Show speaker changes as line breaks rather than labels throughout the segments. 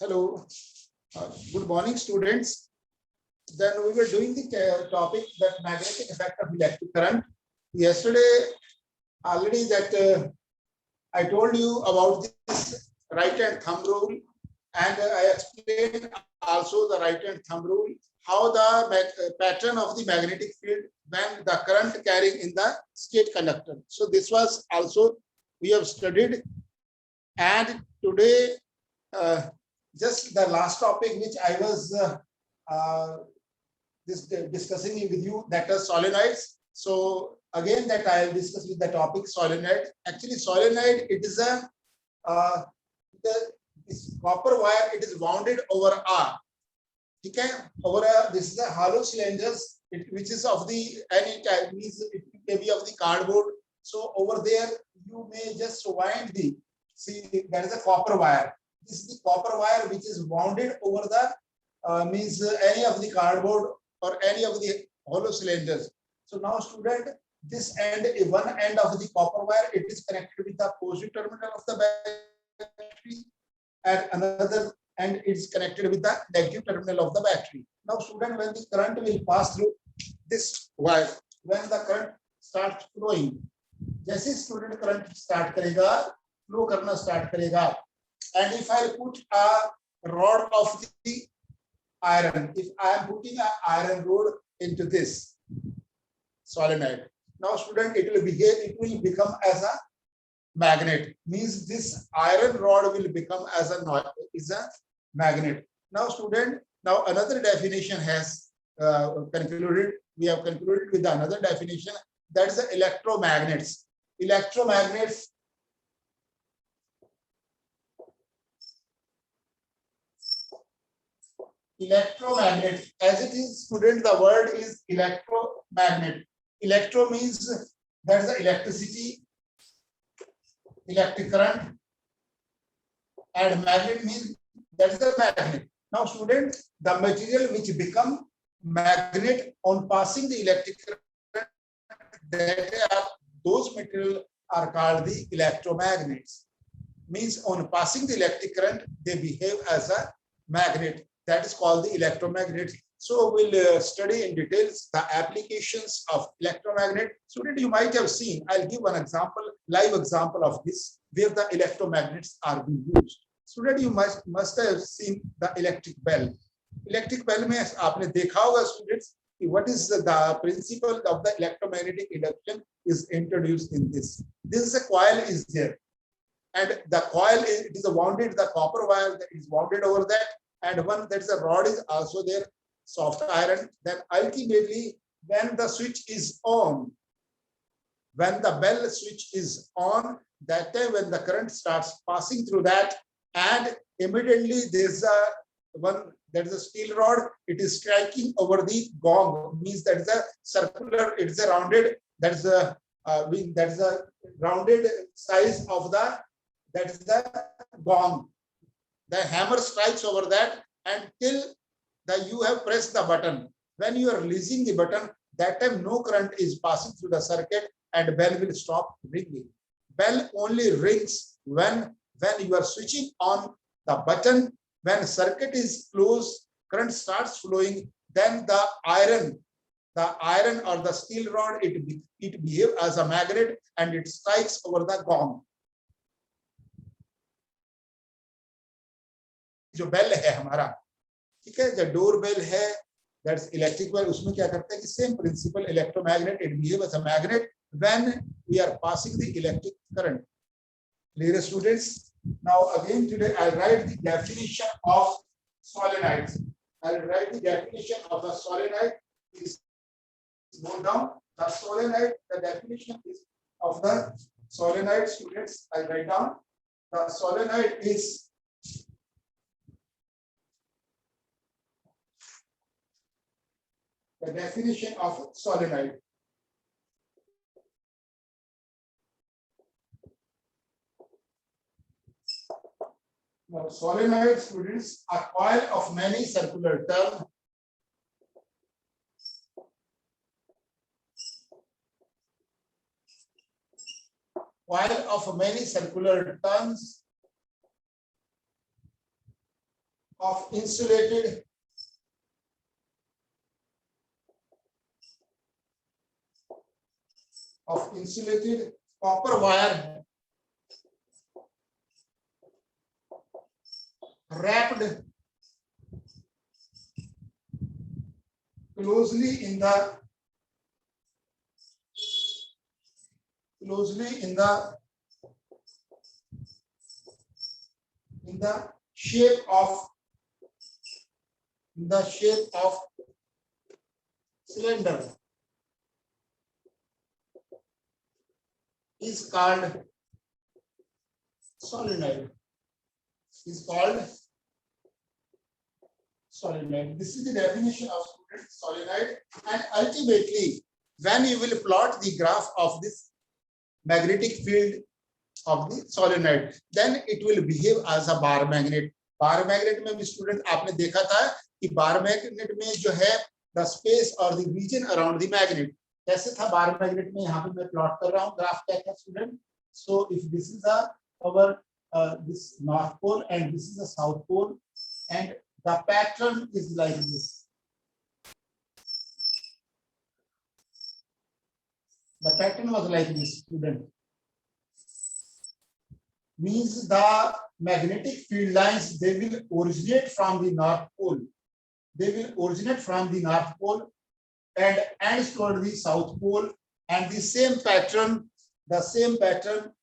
Hello, good morning, students. Then we were doing the topic that magnetic effect of electric current. Yesterday, already that I told you about this right hand thumb rule, and I explained also the right hand thumb rule, how the pattern of the magnetic field when the current carrying in the state conductor. So this was also we have studied, and today just the last topic which I was discussing with you, that is solenoids. So again that I will discuss with the topic solenoid. Actually solenoid, it is a this copper wire, it is wounded over R. Okay, over this is a hollow cylinders, which is of the any type, means it may be of the cardboard. So over there you may just wind the, see there is a copper wire. This is the copper wire which is wounded over the means any of the cardboard or any of the hollow cylinders. So now student, this end, one end of the copper wire, it is connected with the positive terminal of the battery, and another end is connected with the negative terminal of the battery. Now student, when the current will pass through this wire, when the current starts flowing, जैसे student current start करेगा, flow करना start करेगा, and if I put a rod of the iron, if I am putting an iron rod into this solenoid, now student, it will behave, it will become as a magnet, means this iron rod will become as a magnet. Now student, now another definition has concluded, we have concluded with another definition, that is the electromagnets. Electromagnets, electromagnet, as it is student, the word is electromagnet. Electro means that is the electricity, electric current, and magnet means that is the magnet. Now student, the material which become magnet on passing the electric current, that are, those material are called the electromagnets. Means on passing the electric current, they behave as a magnet. That is called the electromagnet. So we'll study in details the applications of electromagnet. Student, you might have seen, I'll give one example, live example of this, where the electromagnets are being used. Student, you must have seen the electric bell. Electric bell में आपने देखा होगा students, what is the principle of the electromagnetic induction is introduced in this. This is a coil is there, and the coil is, it is a wounded, the copper wire that is wounded over that, and one that is a rod is also there, soft iron. Then ultimately when the switch is on, when the bell switch is on, that time when the current starts passing through that, and immediately there's a one, that is a steel rod, it is striking over the gong, means that is a circular, it is a rounded, that is a rounded size of the, that is the gong. The hammer strikes over that until you have pressed the button. When you are releasing the button, that time no current is passing through the circuit and bell will stop ringing. Bell only rings when you are switching on the button. When circuit is closed, current starts flowing, then the iron or the steel rod, it behaves as a magnet and it strikes over the gong. जो bell है हमारा, ठीक है, जो door bell है, that's electric bell, उसमें क्या करते हैं कि same principle, electromagnet, it behave as a magnet when we are passing the electric current. Clear students? Now again today I'll write the definition of solenoids. I'll write the definition of the solenoid. Please note down the solenoid. The definition is of the solenoid, students. I'll write down. The solenoid is the definition of solenoid. Now, solenoid, students, a coil of many circular turns. Coil of many circular turns of insulated copper wire wrapped closely in the shape of cylinder is called solenoid. This is the definition of solenoid. And ultimately, when you will plot the graph of this magnetic field of the solenoid, then it will behave as a bar magnet. Bar magnet में भी student आपने देखा था कि bar magnet में जो है the space और the region around the magnet कैसे था बार मैग्नेट में. यहाँ पे मैं प्लॉट कर रहा हूँ ग्राफ क्या था student. So if this is our this north pole and this is the south pole and the pattern is like this. The pattern was like this, student. Means the magnetic field lines, they will originate from the north pole. They will originate from the north pole and end toward the south pole, and the same pattern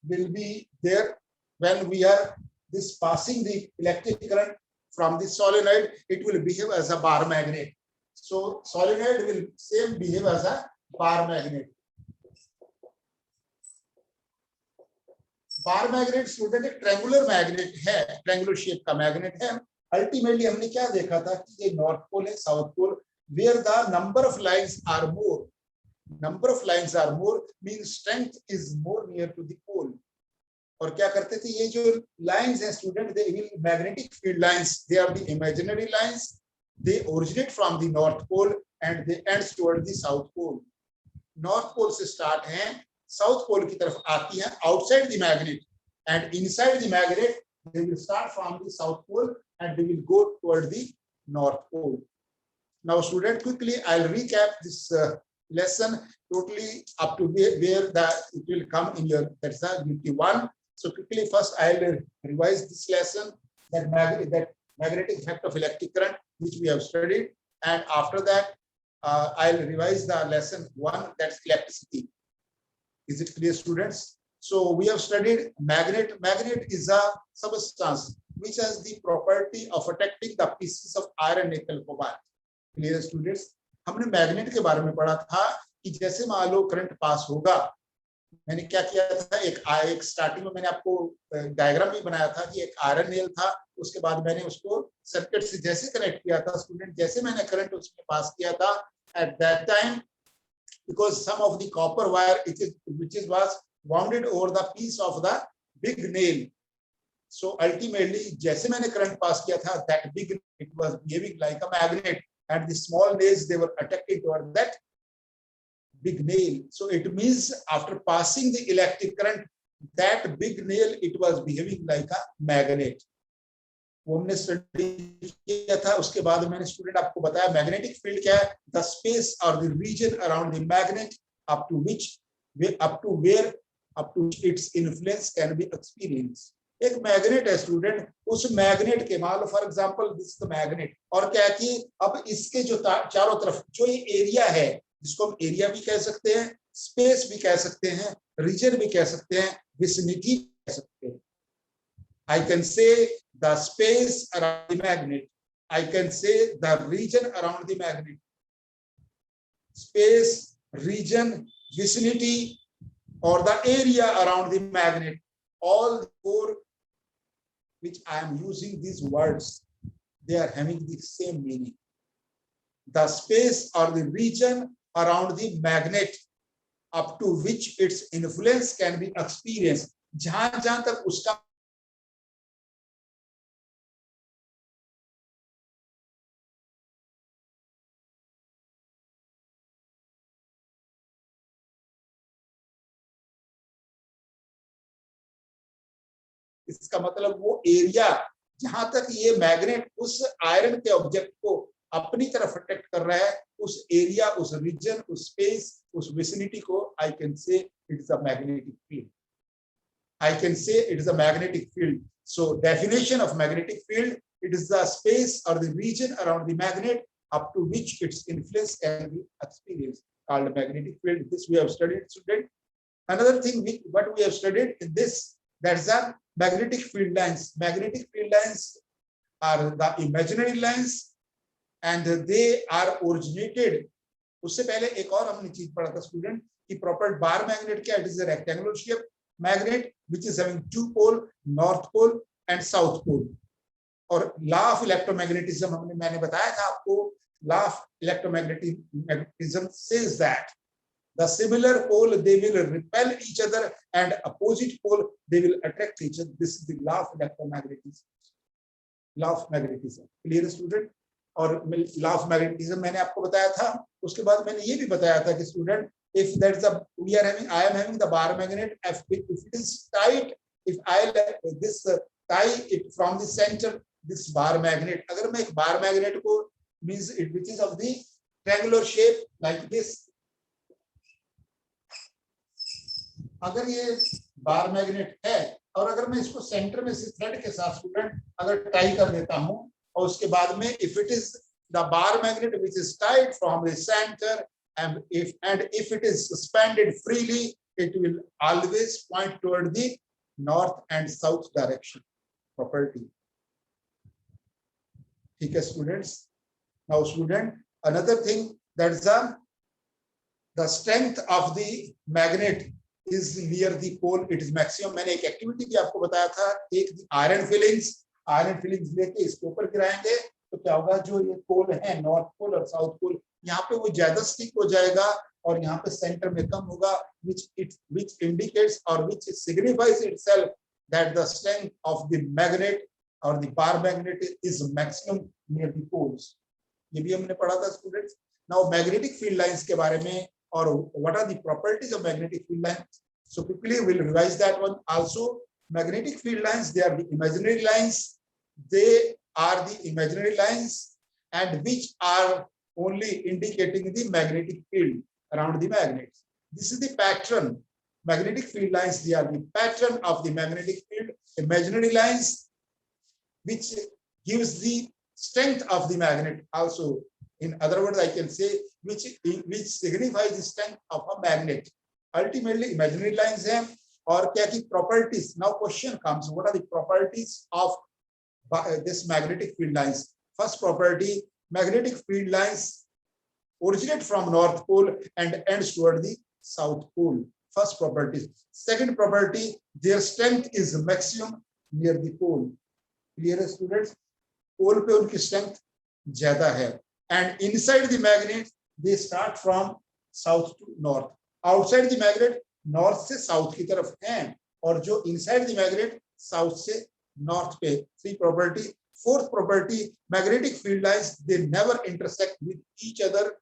will be there when we are this passing the electric current from the solenoid. It will behave as a bar magnet. So solenoid will same behave as a bar magnet. Bar magnet student एक triangular magnet है, triangular shape का magnet है. Ultimately हमने क्या देखा था कि ये नॉर्थ पोल है, south pole, where the number of lines are more. Number of lines are more means strength is more near to the pole. और क्या करते थे ये जो लाइंस है student, they will magnetic field lines, they are the imaginary lines, they originate from the north pole and they ends toward the south pole. North pole से start है, south pole की तरफ आती है outside the magnet, and inside the magnet they will start from the south pole and they will go toward the north pole. Now student quickly I will recap this lesson totally up to where that it will come in your, that's a unit 1. So quickly first I will revise this lesson, that magnetic effect of electric current which we have studied, and after that I will revise the lesson 1, that's electricity. Is it clear students? So we have studied magnet. Magnet is a substance which has the property of attracting the pieces of iron, nickel, cobalt. Clear students? हमने magnet के बारे में पढ़ा था कि जैसे मान लो current pass होगा, मैंने क्या किया था, एक स्टार्टिंग में मैंने आपको डायग्राम भी बनाया था कि एक आयरन नेल था, उसके बाद मैंने उसको सर्किट से जैसे कनेक्ट किया था स्टूडेंट, जैसे मैंने करंट उसमें पास किया था, at that time because some of the copper wire which was wounded over the piece of the big nail. So ultimately जैसे मैंने करंट पास किया था, that big it was behaving like a magnet, and the small nails they were attacking toward that big nail. So it means after passing the electric current, that big nail it was behaving like a magnet. वो हमने study किया था. उसके बाद मैंने student आपको बताया magnetic field क्या है, द स्पेस और the region around the magnet up to its influence can be experience. एक मैग्नेट है स्टूडेंट, उस मैग्नेट के मान लो for example this the magnet, और क्या कि अब इसके जो चारों तरफ जो ये एरिया है, जिसको हम एरिया भी कह सकते हैं, स्पेस भी कह सकते हैं, रीजन भी कह सकते हैं, विसिनिटी कह सकते हैं. I can say the space around the magnet. I can say the region around the magnet. Space, region, vicinity, or the area around the magnet. All four which I am using these words, they are having the same meaning. The space or the region around the magnet up to which its influence can be experienced. जहां जहां तक उसका इसका मतलब वो area जहां तक ये मैग्नेट उस आयरन के ऑब्जेक्ट को अपनी तरफ अट्रैक्ट कर रहा है, उस एरिया, उस रीजन, उस स्पेस, उस विसिनिटी को I can say it is a magnetic field. I can say it is a magnetic field. So definition of magnetic field, it is the space or the region around the magnet up to which its influence can be experienced, called magnetic field. This we have studied, student. Another thing what we have studied in this, that is a magnetic field lines. Magnetic field lines are the imaginary lines and they are originated. उससे पहले एक और हमने चीज पढ़ा था student कि proper bar magnet क्या, it is a rectangular shape magnet which is having two pole, north pole and south pole. और law of electromagnetism मैंने बताया था आपको, law of electromagnetism says that the similar pole they will repel each other and opposite pole they will attract each other. This is the law of electromagnetism. Law of magnetism. Clear student? और law of magnetism मैंने आपको बताया था. उसके बाद मैंने ये भी बताया था कि student, if that's a I am having the bar magnet, if it is tight, if I let this tie it from the center, this bar magnet, अगर मैं एक bar magnet को means it which is of the triangular shape like this, अगर ये bar magnet है और अगर मैं इसको सेंटर में से थ्रेड के साथ स्टूडेंट अगर टाई कर देता हूं और उसके बाद में if it is the bar magnet which is tied from the center and if it is suspended freely, it will always point toward the north and south direction property. Okay students, now student, another thing, that is the strength of the magnet is near the pole, it is maximum. मैंने एक activity भी आपको बताया था, एक iron filings लेके इसके ऊपर गिराएंगे तो क्या होगा, जो ये पोल है नॉर्थ पोल और साउथ पोल, यहाँ पे वो ज्यादा स्टिक हो जाएगा और यहाँ पे सेंटर में कम होगा, which indicates or which signifies itself that the strength of the magnet or the bar magnet is maximum near the poles. ये भी हमने पढ़ा था students. Now magnetic field lines के बारे में और what are the properties of magnetic field lines, so quickly we'll revise that one also. Magnetic field lines, they are the imaginary lines. They are the imaginary lines and which are only indicating the magnetic field around the magnet. This is the pattern. Magnetic field lines, they are the pattern of the magnetic field. Imaginary lines which gives the strength of the magnet also. In other words, I can say which signifies the strength of a magnet. Ultimately imaginary lines हैं और क्या की properties. Now question comes, what are the properties of this magnetic field lines? First property, magnetic field lines originate from north pole and ends toward the south pole. First property. Second property, their strength is maximum near the pole. Clear students? Pole पे उनकी strength ज्यादा है. And inside the magnet, they start from south to north. Outside the magnet, north से south की तरफ हैं और जो inside the magnet, south से north पे. Three property. Fourth property, magnetic field lines, they never intersect with each other.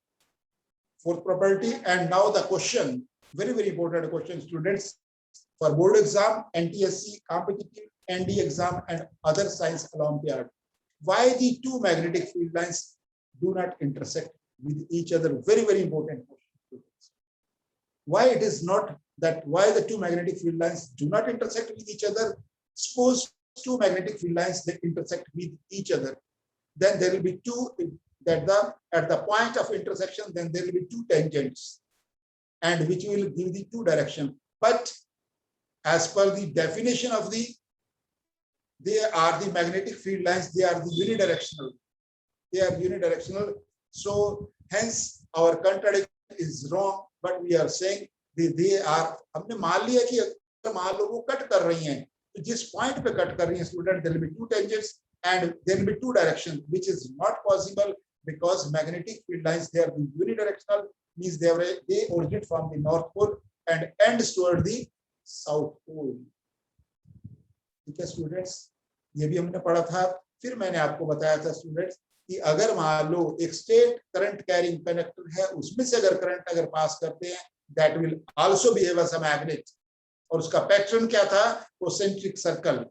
Fourth property. And now the question, very important question students, for board exam, NTSC, competitive, ND exam and other science Olympiad, why the two magnetic field lines do not intersect with each other? Very important question. Why it is not that, why the two magnetic field lines do not intersect with each other? Suppose two magnetic field lines, they intersect with each other, then there will be two, that at the point of intersection, then there will be two tangents and which will give the two direction. But as per the definition of they are the magnetic field lines, they are the unidirectional. They are unidirectional. So hence our contradiction is wrong, but we are saying they are, हमने मान लिया कि अगर मान लो वो cut कर रही हैं, तो जिस पॉइंट पे कट कर रही हैं student, there will be two tangents and there will be two directions, which is not possible because magnetic field lines, they are unidirectional, means they originate from the north pole and ends toward the south pole. ठीक है students, ये भी हमने पढ़ा था. फिर मैंने आपको बताया था स्टूडेंट्स कि अगर मान लो एक स्टेट करंट कैरिंग कंडक्टर है, उसमें से अगर करंट अगर पास करते हैं, that will also behave as a magnet. और उसका पैटर्न क्या था, concentric circle.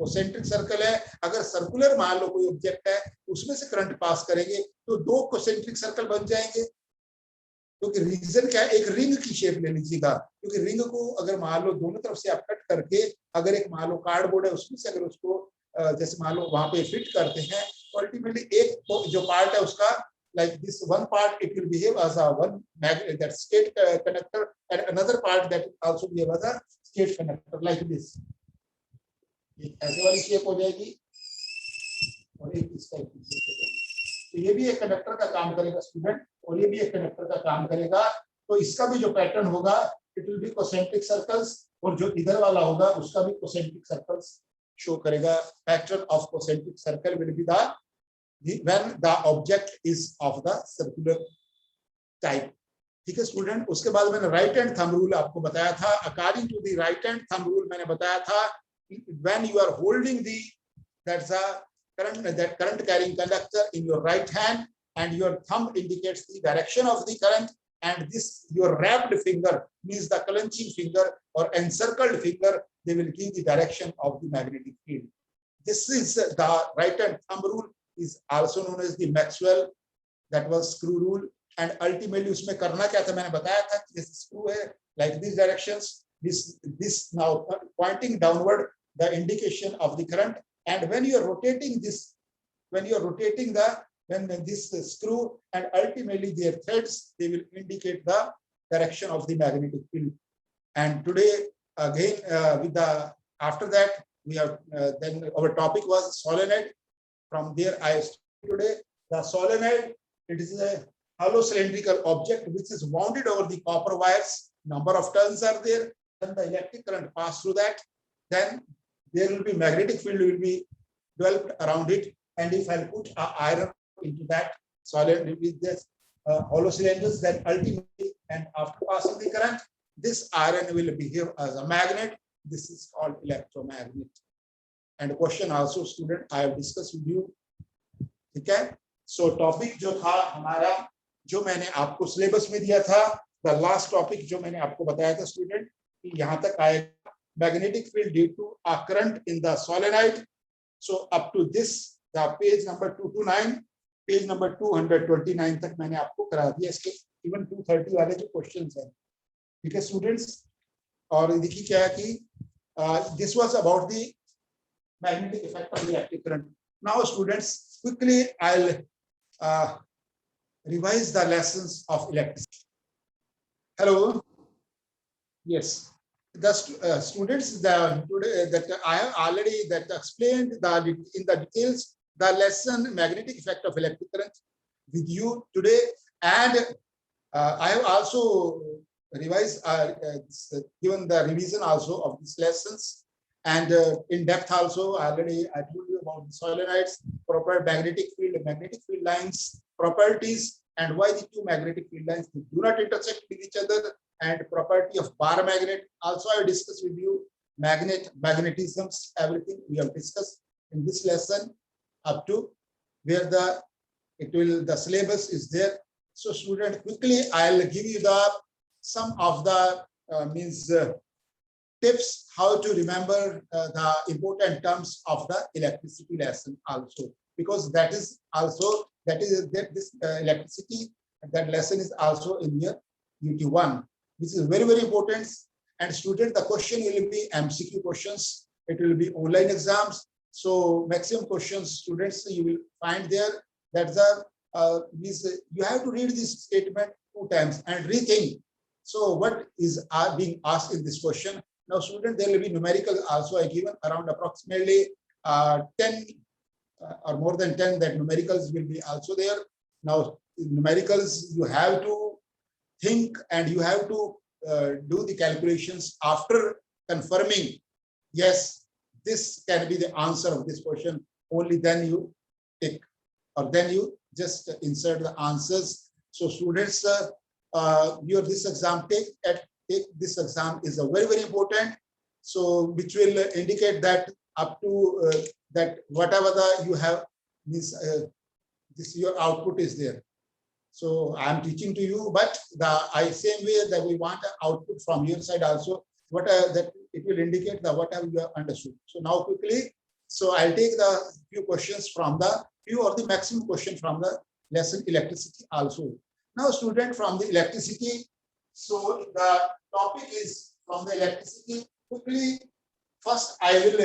concentric सर्कल है, अगर सर्कुलर मान लो कोई ऑब्जेक्ट है उसमें से करंट पास करेंगे तो दो concentric सर्कल बन जाएंगे। क्योंकि रीजन क्या है, एक रिंग की शेप ले लीजिएगा, क्योंकि रिंग को अगर मान लो दोनों तरफ से आप कट करके अगर एक मान लो कार्डबोर्ड है उसमें से अगर उसको जैसे मान लो वहां पे फिट करते हैं तो अल्टीमेटली एक जो पार्ट है उसका like this one part it will behave as a one magnet that state connector and another part that also behave as a state connector like this। ऐसे वाली शेप हो जाएगी और एक इस टाइप की शेप हो जाएगी। तो ये भी एक कंडक्टर का काम करेगा स्टूडेंट और ये भी एक कंडक्टर का काम करेगा। तो इसका भी जो पैटर्न होगा it will be concentric circles और जो इधर वाला होगा उसका भी concentric सर्कल्स शो करेगा। Pattern of concentric circle will be the when the object is of the circular type। ठीक है स्टूडेंट। उसके बाद मैंने राइट हैंड थंब रूल आपको बताया था। According to the right hand thumb rule मैंने बताया था when you are holding the that's a current carrying conductor in your right hand and your thumb indicates the direction of the current and this your wrapped finger means the clenching finger or encircled finger, they will give the direction of the magnetic field। This is the right hand thumb rule is also known as the Maxwell that was screw rule and ultimately उसमें करना क्या था मैंने बताया था कि this screw है like these directions, this now pointing downward the indication of the current and when you are rotating this when this screw and ultimately their threads they will indicate the direction of the magnetic field। And today again with the after that we have then our topic was solenoid। From there I started today the solenoid। It is a hollow cylindrical object which is wounded over the copper wires, number of turns are there, then the electric current pass through that, then there will be magnetic field will be developed around it and if I put iron into that solid with this hollow cylinders then ultimately and after passing the current this iron will behave as a magnet, this is called electromagnet। and question also student I have discussed with you। ठीक है। सो topic जो था हमारा जो मैंने आपको syllabus में दिया था द लास्ट टॉपिक जो मैंने आपको बताया था स्टूडेंट कि यहाँ तक आएगा magnetic field due to a current in the solenoid. So up to this the page number 229 page number 229 तक मैंने आपको करा दिया। इसके इवन 230 वाले जो क्वेश्चंस हैं। ठीक है स्टूडेंट्स। और देखिए क्या है कि this was about the magnetic effect of the electric current। Now students quickly I'll revise the lessons of electricity। Hello, yes, the students that I have already that explained in the details the lesson magnetic effect of electric current with you today and I have also revised given the revision also of these lessons and in depth also already I told you about the solenoids, proper magnetic field lines, properties and why the two magnetic field lines do not intersect with each other and property of bar magnet also I discussed with you magnetisms everything we have discussed in this lesson up to where the syllabus is there। So student quickly I'll give you the some of the tips how to remember the important terms of the electricity lesson also because that is this electricity that lesson is also in your UT1 which is very very important and student the question will be MCQ questions, it will be online exams so maximum questions students you will find there that the you have to read this statement 2 times and rethink so what is being asked in this question। Now student there will be numerical also I given around approximately 10 or more than 10 that numericals will be also there। Now numericals you have to think and you have to do the calculations after confirming yes this can be the answer of this question only then you tick or then you just insert the answers। So students your this exam take this exam is a very very important so which will indicate that up to that whatever the you have this your output is there। So I am teaching to you but the same way that we want output from your side also what that it will indicate the whatever you have understood। So now quickly So I'll take the few questions from the few or the maximum question from the lesson electricity also. Now student, from the electricity, so the topic is from the electricity. Quickly, first I will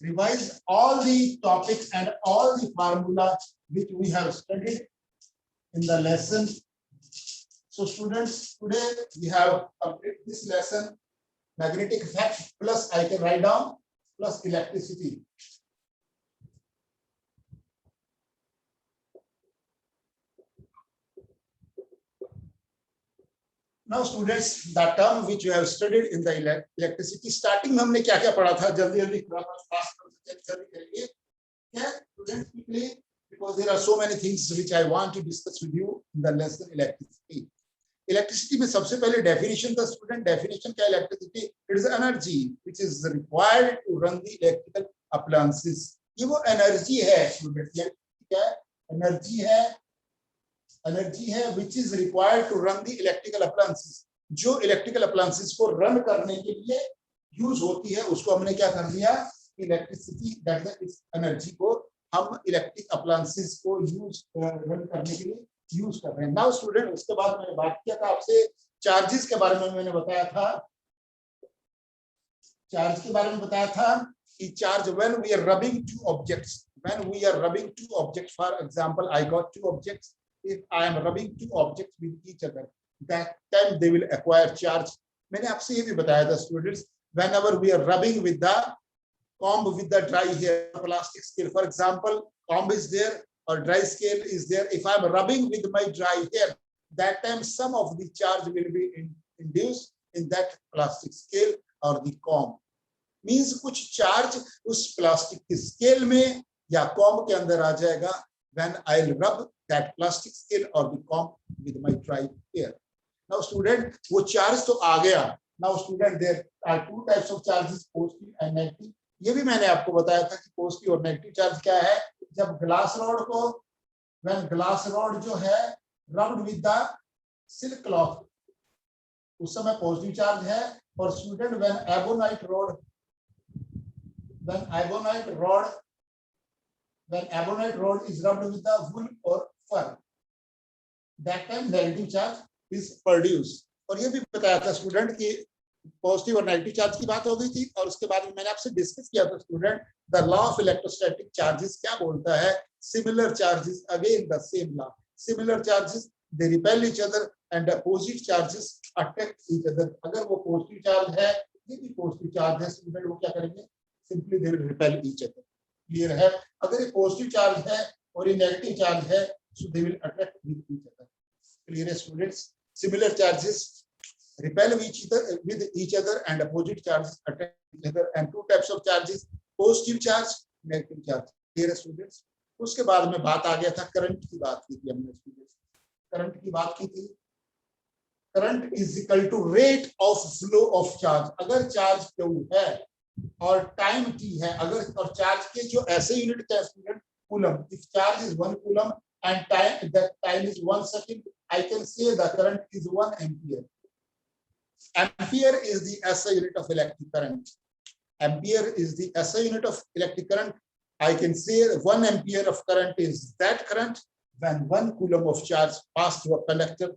revise all the topics and all the formula which we have studied in the lesson. So students, today we have completed this lesson, magnetic effect plus I can write down plus electricity. Now students, the term which you have studied in the electricity, starting में हमने क्या क्या पढ़ा था, जल्दी जल्दी करिए क्या students quickly, because there are so many things which I want to discuss with you in the lesson electricity. Electricity में सबसे पहले डेफिनेशन था स्टूडेंट, डेफिनेशन क्या electricity, it is energy which is required to run the electrical appliances. ये वो energy है student, क्या energy है, एनर्जी है which is required to run the electrical appliances, जो इलेक्ट्रिकल अप्लायंसेस को रन करने के लिए यूज होती है, उसको हमने क्या कर दिया, इलेक्ट्रिसिटी, दैट इज एनर्जी को हम इलेक्ट्रिक अप्लायंसेस को यूज रन करने के लिए यूज कर रहे हैं। नाउ स्टूडेंट, उसके बाद मैंने बात किया था आपसे चार्जेस के बारे में, मैंने बताया था, चार्ज के बारे में बताया था कि charge when we are rubbing two objects, when we are rubbing two objects, for example I got two objects, if I am rubbing two objects with each other, that time they will acquire charge. मैंने आपसे ये भी बताया था students, whenever we are rubbing with the comb with the dry hair plastic scale, for example comb is there or dry scale is there, if I am rubbing with my dry hair, that time some of the charge will be induced in that plastic scale or the comb, means कुछ charge उस plastic की scale में या comb के अंदर आ जाएगा when I'll rub that plastic scale or the comb with my dry hair. Now student, वो charge तो आ गया. Now student, there are two types of charges, positive and negative. ये भी मैंने आपको बताया था कि पॉजिटिव और नेगेटिव चार्ज क्या है। जब ग्लास रॉड को, व्हेन ग्लास रॉड जो है rubbed with the silk cloth, उस समय पॉजिटिव चार्ज है। और student, when ebonite rod, when ebonite rod is rubbed with the wool और fur, that time negative charge is produced. और ये भी बताया था स्टूडेंट कि पॉजिटिव और नेगेटिव चार्ज की बात हो गई थी। और उसके बाद मैंने आपसे डिस्कस किया था student, the law of electrostatic charges क्या बोलता है, similar charges again the same law, similar charges they repel each other and opposite charges attract each other. अगर वो पॉजिटिव चार्ज है, ये भी पॉजिटिव चार्ज है स्टूडेंट, वो क्या करेंगे, simply they will repel each other. Clear है? अगर ये पॉजिटिव चार्ज है और ये नेगेटिव चार्ज है, so they will attract with each other. Clear है students? Similar charges repel with each other and opposite charges attract each other, and two types of charges, positive charge, negative charge. Clear students? उसके बाद में बात आ गया था current की, बात की थी हमने स्टूडेंट्स, करंट की बात की थी। Current is equal to rate of flow of charge. अगर चार्ज Q है और टाइम T है, अगर और चार्ज के जो ऐसे यूनिट क्या है student, coulomb, if charge is 1 coulomb and time is 1 second, I can say the current is 1 ampere. Ampere is the SI unit of electric current. Ampere is the SI unit of electric current. I can say 1 ampere of current is that current when 1 coulomb of charge pass through a conductor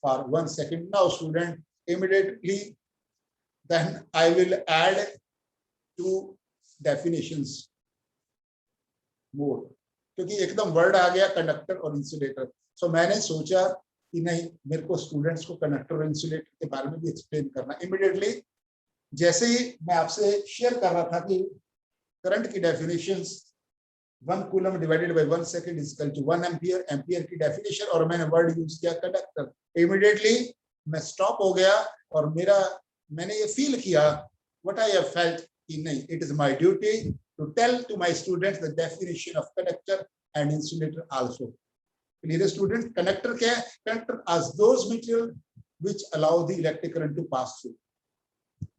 for 1 second. Now student, immediately then I will add 2 definitions more, क्योंकि एकदम word आ गया conductor और insulator. सो मैंने सोचा कि नहीं, मेरे को स्टूडेंट्स को कंडक्टर और इंसुलेटर के बारे में भी एक्सप्लेन करना। इमीडिएटली जैसे ही मैं आपसे शेयर कर रहा था कि करंट की definitions 1 coulomb divided by 1 second is equal to 1 ampere, ampere की डेफिनेशन, और मैंने वर्ड यूज किया कंडक्टर। इमीडिएटली मैं स्टॉप हो गया और मैंने ये फील किया, व्हाट आई हैव फेल्ट, कि नहीं, it is my duty to tell to my students the definition of conductor and insulator also. Clear students? Conductor क्या है? Conductor as those material which allow the electric current to pass through.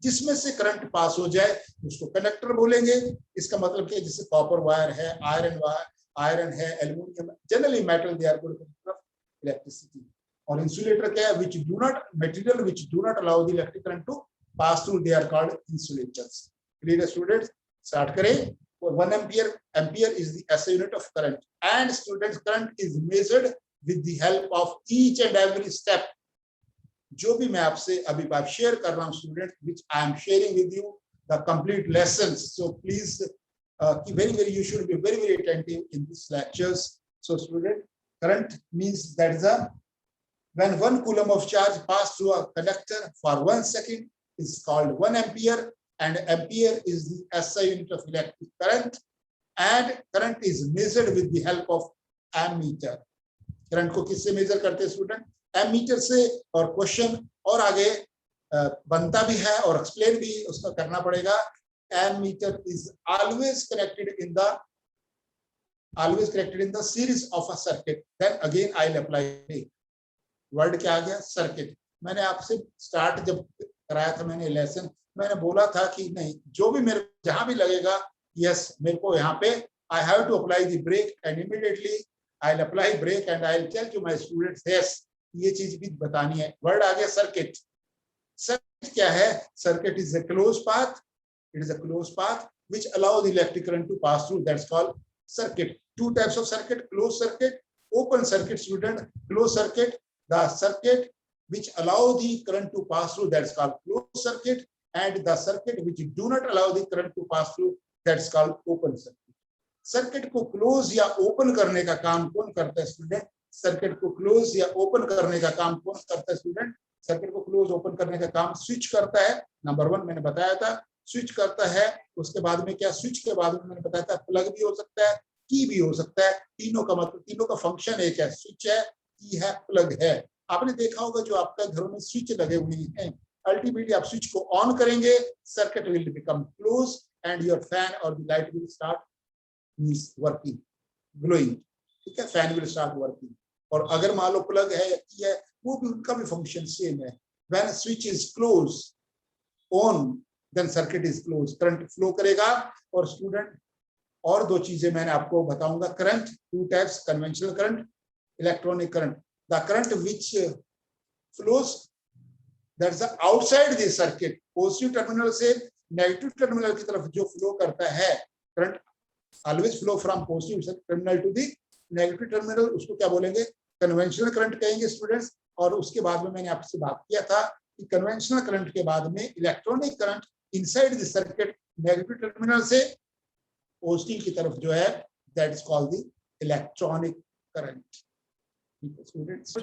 जिसमें से current pass हो जाए उसको conductor बोलेंगे। इसका मतलब क्या है, जैसे कॉपर वायर है, आयरन है, aluminium, generally metal, they are good for electricity. और इंसुलेटर क्या है, which do not material which do not allow the electric current to pass through, they are called insulators. Clear students? Start करें 1 ampere is the SI unit of current, and students current is measured with the help of each and every step. जो भी मैं आपसे अभी बात share कर रहा हूं student, which I am sharing with you the complete lessons, so please you should be very attentive in these lectures. So student, current means that is when 1 coulomb of charge pass through a conductor for 1 second is called 1 ampere, and ampere is the SI unit of electric current, and current is measured with the help of ammeter. Current को किससे major करते हैं student? Ammeter से। और question और आगे बनता भी है और एक्सप्लेन भी उसका करना पड़ेगा। Ammeter is always connected in the series of a circuit, then again I will apply. Word क्या आ गया? सर्किट। मैंने आपसे स्टार्ट जब कराया था मैंने लेसन, मैंने बोला था कि नहीं, जो भी मेरे जहां भी लगेगा, यस मेरे को यहाँ पे I have to apply the brake, and immediately I'll apply brake and I'll tell to my students, yes, ये चीज भी बतानी है। वर्ड आ गया सर्किट। सर्किट क्या है? Circuit is a closed path. It is a closed path which allow the electric current to pass through. That's called circuit. Two types of circuit: closed circuit, open circuit. Student, closed circuit, the circuit which allow the current to pass through, that's called closed circuit, and the circuit which do not allow the current to pass through, that's called open circuit. Circuit को close या open करने का काम कौन करता है student? Circuit को close या ओपन करने का काम कौन करता है स्टूडेंट? सर्किट को क्लोज ओपन करने का काम स्विच करता है। नंबर 1 मैंने बताया था, स्विच करता है। उसके बाद में क्या? स्विच के बाद में मैंने बताया था प्लग भी हो सकता है, की भी हो सकता है। तीनों का मतलब, तीनों का फंक्शन एक है, स्विच है, की है, प्लग है। आपने देखा होगा जो आपका घरों में स्विच लगे हुए हैं, अल्टीमेटली आप स्विच को ऑन करेंगे, circuit will become close and your fan और the light will start means working, glowing, ठीक है, फैन विल स्टार्ट वर्किंग। और अगर मान लो प्लग है या की है, वो भी उनका भी फंक्शन सेम है। When switch is close on, then circuit is close, current flow करेगा। और स्टूडेंट और 2 चीजें मैंने आपको बताऊंगा। Current, 2 types, conventional current, electronic current. The current which flows that's outside the circuit, positive terminal से नेगेटिव टर्मिनल की तरफ जो फ्लो करता है, current always flow from positive terminal to the negative terminal, उसको क्या बोलेंगे? कन्वेंशनल करंट कहेंगे स्टूडेंट्स। और उसके बाद में मैंने आपसे बात किया था कि कन्वेंशनल करंट के बाद में electronic current inside the circuit, negative terminal से पॉजिटिव की तरफ जो है, that is called the electronic current. Students,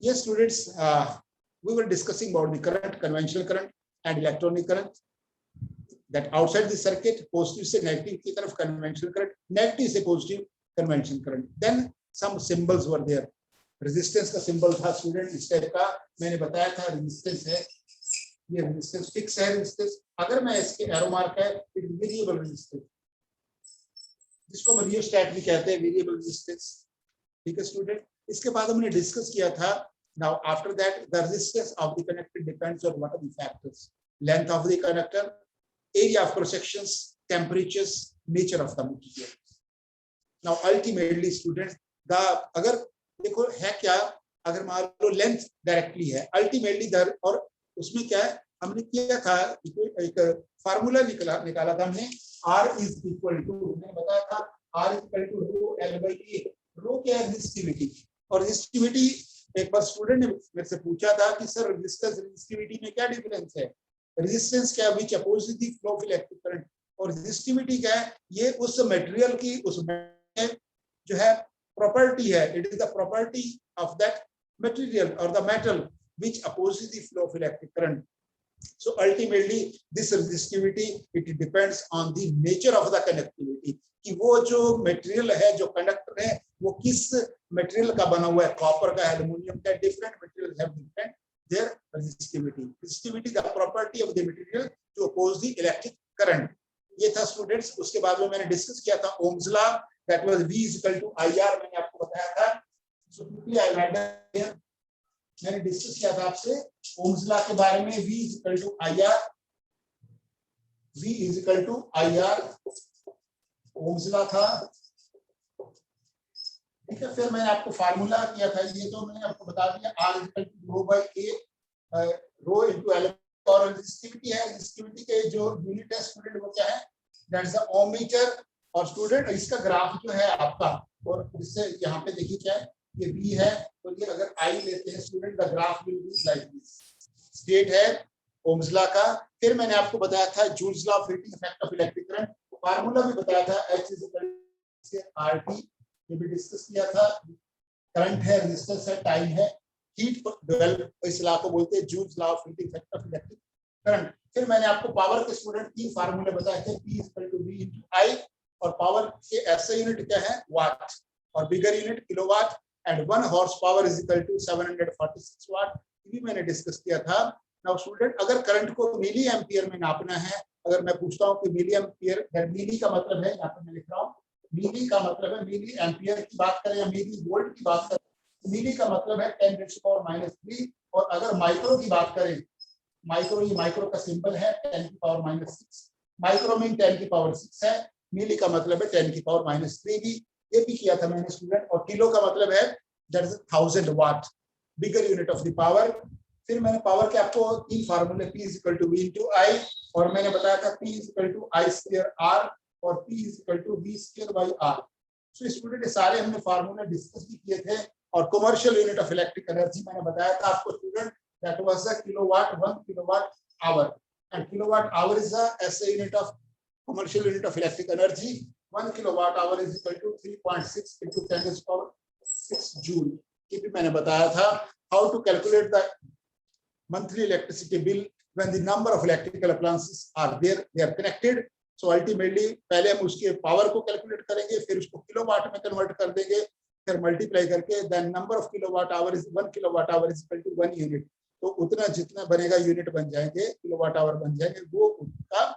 yes students, we were discussing about the current, conventional current and electronic current, that outside the circuit, positive से negative की तरफ conventional current, negative से positive conventional current. Then some symbols were there. resistance का symbol था student इस type का, मैंने बताया था resistance है, ये resistance fix है। resistance अगर मैं इसके arrow mark है, it is variable resistance, जिसको हम rheostat भी कहते हैं, variable resistance, ठीक है स्टूडेंट। इसके बाद हमने डिस्कस किया था, now after that the resistance of the conductor depends on what are the factors: length of the conductor, area of cross sections, temperatures, nature of the material. Now ultimately students, the अगर देखो है क्या, अगर मान लो length directly है, ultimately दर, और उसमें क्या है, हमने किया था एक फार्मूला निकाला था हमने, R is equal to, मैंने बताया था R is equal to rho L by A। रो क्या है? रेजिस्टिविटी। और रेजिस्टिविटी एक बार स्टूडेंट ने मेरे से पूछा था कि सर रेजिस्टेंस रेजिस्टिविटी में क्या डिफरेंस है? रेजिस्टेंस क्या which opposes the flow of electric current, और रेजिस्टिविटी क्या है? ये उस मटेरियल की, उस जो है प्रॉपर्टी है, it is the property of that material और the metal which opposes the flow of electric current. So ultimately this resistivity, it depends on the nature of the conductivity, कि वो जो मटेरियल है, जो कंडक्टर है, वो किस मटेरियल का बना हुआ है, कॉपर का, एल्युमिनियम का, different material have different their resistivity. Resistivity the property of the material to oppose the electric current. ये था स्टूडेंट्स। उसके बाद में मैंने डिस्कस किया था Ohm's law, that was V = IR, मैंने आपको बताया था। So quickly I right here, मैंने डिस्कस किया था आपसे ओम्स लॉ के बारे में, V = IR, V = IR Ohm's law था, ठीक है। फिर मैंने आपको फार्मूला किया था, ये तो मैंने आपको बता दिया, R = rho by A, rho into L और रेजिस्टिविटी है, रेजिस्टिविटी के जो यूनिट है स्टूडेंट वो क्या है, that is the ohm metre. और स्टूडेंट इसका ग्राफ जो है आपका, और इससे यहाँ पे देखिए क्या है, ये V है, तो ये अगर I लेते हैं student, the graph will be like this. State है ओम्स लॉ का। फिर मैंने आपको बताया था Joule's law of heating effect of electric current, formula भी बताया था H is equal to RT, ये भी डिस्कस किया था। करंट है, रेजिस्टेंस है, टाइम है, हीट डेवलप, इस लॉ को बोलते हैं joules law of heating effect of electric current. फिर मैंने आपको पावर के स्टूडेंट 3 फार्मूले बताए थे, P is equal to V into I, और पावर के ऐसे यूनिट क्या है, वाट, और bigger unit kilowatt, and 1 horse power is equal to 746 watt, ये भी मैंने डिस्कस किया था। नाउ स्टूडेंट, अगर करंट को मिली एम्पियर में नापना है, अगर मैं पूछता हूं कि मिली एम्पियर, मिली का मतलब है, यहाँ पर मैं लिख रहा हूँ, मिली का मतलब है, मिली एम्पियर की बात करें या मिली वोल्ट की बात करें, मिली का मतलब है 10⁻⁻3, और अगर माइक्रो की बात करें, माइक्रो, ये माइक्रो का सिंबल है 10⁻⁻6, माइक्रो मीन 10⁻6 है, मिली का मतलब है 10⁻3 भी, ये भी किया था मैंने स्टूडेंट। और किलो का मतलब है that is 1000 watt, bigger unit of the power. फिर मैंने पावर के आपको 3 फार्मूले, P is equal to V into I, और मैंने बताया था P is equal to I square R, और P is equal to V square by R। So student, सारे हमने फार्मूले डिस्कस भी किए थे। और commercial unit of electric energy मैंने बताया था आपको student, that was the kilowatt, 1 kilowatt hour, and kilowatt hour is the SI unit of commercial unit of electric energy. 1 kilowatt hour is equal to 3.6 into 10⁶ joule. ये भी मैंने बताया था। How to calculate the monthly electricity bill when the number of electrical appliances are there, they are connected. So ultimately पहले हम उसके power को calculate करेंगे, फिर उसको किलोवाट में कन्वर्ट कर देंगे, फिर मल्टीप्लाई करके then number of kilowatt hour is 1 kilowatt hour is equal to 1 unit. तो उतना जितना बनेगा यूनिट बन जाएंगे, किलोवाट आवर बन जाएंगे, वो उसका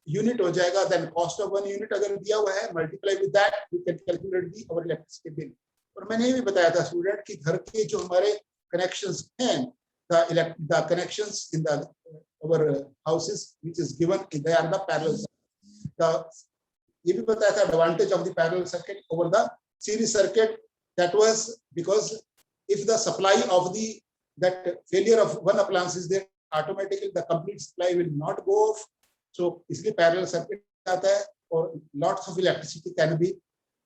यूनिट हो जाएगा। देन कॉस्ट ऑफ 1 यूनिट अगर दिया हुआ है, multiply with that we can calculate the our electricity bill. और मैंने ये भी बताया था स्टूडेंट कि घर के जो हमारे कनेक्शंस हैं, the connections in the our houses which is given, they are the parallel. ये भी बताया था advantage of the parallel circuit over the series circuit, that was because if the supply of the that failure of one appliance is there, automatically the complete supply will not go off. So इसलिए parallel circuit आता है, और lots of electricity can be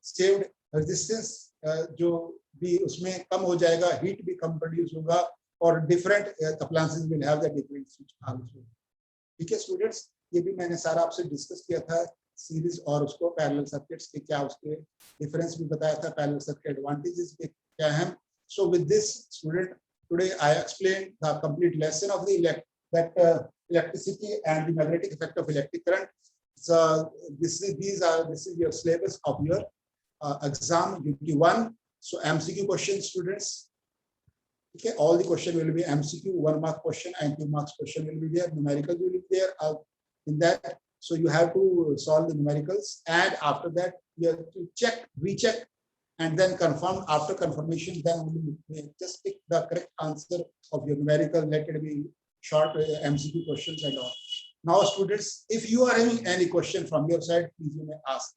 saved, resistance जो भी उसमें कम हो जाएगा, heat भी कम produce होगा, और different appliances will have the different switch also. ठीक है स्टूडेंट्स, ये भी मैंने सारा आपसे डिस्कस किया था, सीरीज और उसको पैरेलल सर्किट्स के क्या उसके डिफरेंस भी बताया था, पैरेलल सर्किट एडवांटेजेस क्या हैं। So with this student, today I explained the complete lesson of the electricity and the magnetic effect of electric current. So this is your syllabus of your exam unit 1. So MCQ questions, students. Okay, all the question will be MCQ, 1 mark question and 2 marks question will be there. Numericals will be there in that. So you have to solve the numericals, and after that you have to check, recheck, and then confirm. After confirmation, then we just pick the correct answer of your numerical, let it be short MCQ questions and all. Now students, if you are having any question from your side, please you may ask.